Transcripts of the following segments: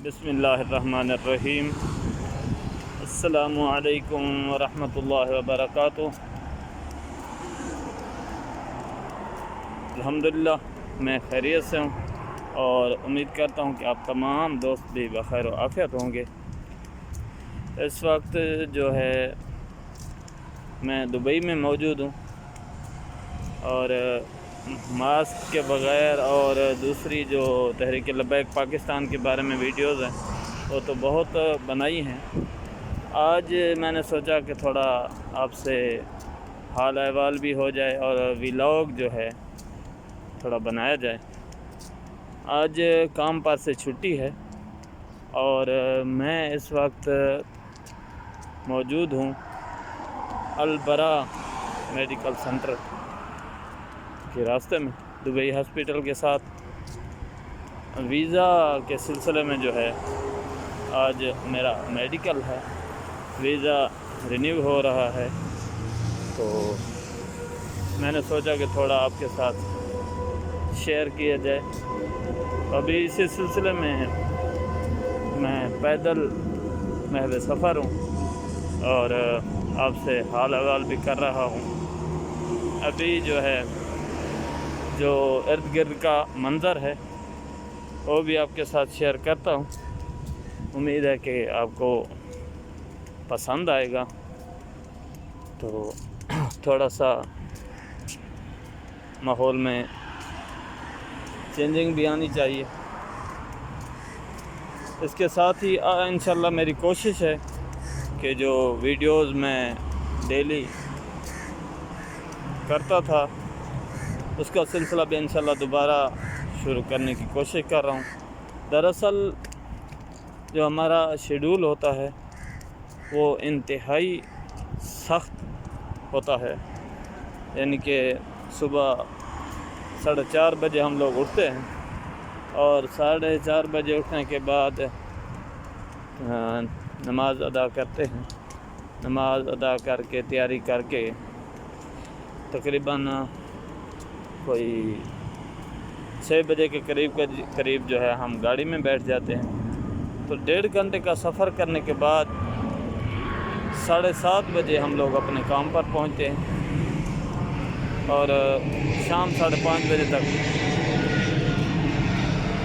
بسم اللہ الرحمن الرحیم۔ السلام علیکم ورحمۃ اللہ وبرکاتہ۔ الحمدللہ میں خیریت سے ہوں اور امید کرتا ہوں کہ آپ تمام دوست بھی بخیر و عافیت ہوں گے۔ اس وقت جو ہے میں دبئی میں موجود ہوں اور ماسک کے بغیر اور دوسری جو تحریک لبیک پاکستان کے بارے میں ویڈیوز ہیں وہ تو بہت بنائی ہیں۔ آج میں نے سوچا کہ تھوڑا آپ سے حال احوال بھی ہو جائے اور ولاگ جو ہے تھوڑا بنایا جائے۔ آج کام پر سے چھٹی ہے اور میں اس وقت موجود ہوں البرا میڈیکل سینٹر کے راستے میں دبئی ہاسپٹل کے ساتھ۔ ویزا کے سلسلے میں جو ہے آج میرا میڈیکل ہے، ویزا رینیو ہو رہا ہے، تو میں نے سوچا کہ تھوڑا آپ کے ساتھ شیئر کیا جائے۔ ابھی اسی سلسلے میں پیدل محض سفر ہوں اور آپ سے حال احوال بھی کر رہا ہوں۔ ابھی جو ہے جو ارد گرد کا منظر ہے وہ بھی آپ کے ساتھ شیئر کرتا ہوں۔ امید ہے کہ آپ کو پسند آئے گا، تو تھوڑا سا ماحول میں چینجنگ بھی آنی چاہیے۔ اس کے ساتھ ہی انشاءاللہ میری کوشش ہے کہ جو ویڈیوز میں ڈیلی کرتا تھا اس کا سلسلہ بھی انشاءاللہ دوبارہ شروع کرنے کی کوشش کر رہا ہوں۔ دراصل جو ہمارا شیڈول ہوتا ہے وہ انتہائی سخت ہوتا ہے، یعنی کہ صبح 4:30 بجے ہم لوگ اٹھتے ہیں اور 4:30 بجے اٹھنے کے بعد نماز ادا کرتے ہیں۔ نماز ادا کر کے تیاری کر کے تقریباً کوئی 6 بجے کے قریب جو ہے ہم گاڑی میں بیٹھ جاتے ہیں، تو 1.5 گھنٹے کا سفر کرنے کے بعد 7:30 بجے ہم لوگ اپنے کام پر پہنچتے ہیں اور شام 5:30 بجے تک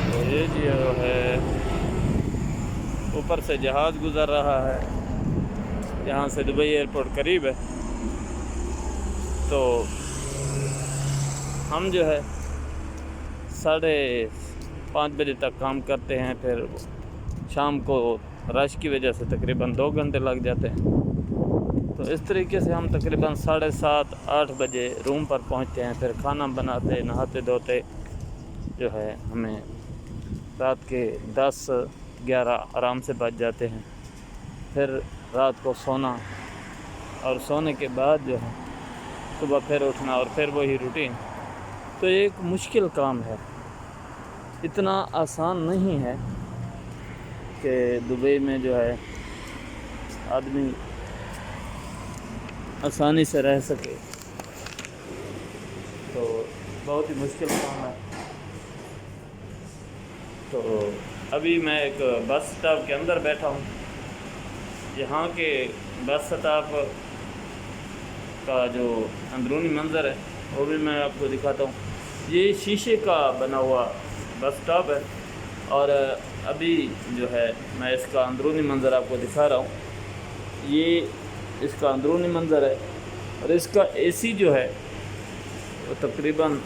تو یہ جو ہے اوپر سے جہاز گزر رہا ہے، یہاں سے دبئی ایئرپورٹ قریب ہے، تو ہم جو ہے 5:30 بجے تک کام کرتے ہیں، پھر شام کو رش کی وجہ سے تقریباً 2 گھنٹے لگ جاتے ہیں۔ تو اس طریقے سے ہم تقریباً 7:30-8 بجے روم پر پہنچتے ہیں، پھر کھانا بناتے نہاتے دھوتے جو ہے ہمیں رات کے 10-11 آرام سے بج جاتے ہیں۔ پھر رات کو سونا اور سونے کے بعد جو ہے صبح پھر اٹھنا اور پھر وہی روٹین۔ تو یہ ایک مشکل کام ہے، اتنا آسان نہیں ہے کہ دبئی میں جو ہے آدمی آسانی سے رہ سکے، تو بہت ہی مشکل کام ہے۔ تو ابھی میں ایک بس سٹاپ کے اندر بیٹھا ہوں۔ یہاں کے بس سٹاپ کا جو اندرونی منظر ہے وہ بھی میں آپ کو دکھاتا ہوں۔ یہ شیشے کا بنا ہوا بس سٹاپ ہے اور ابھی جو ہے میں اس کا اندرونی منظر آپ کو دکھا رہا ہوں۔ یہ اس کا اندرونی منظر ہے اور اس کا اے سی جو ہے وہ تقریباً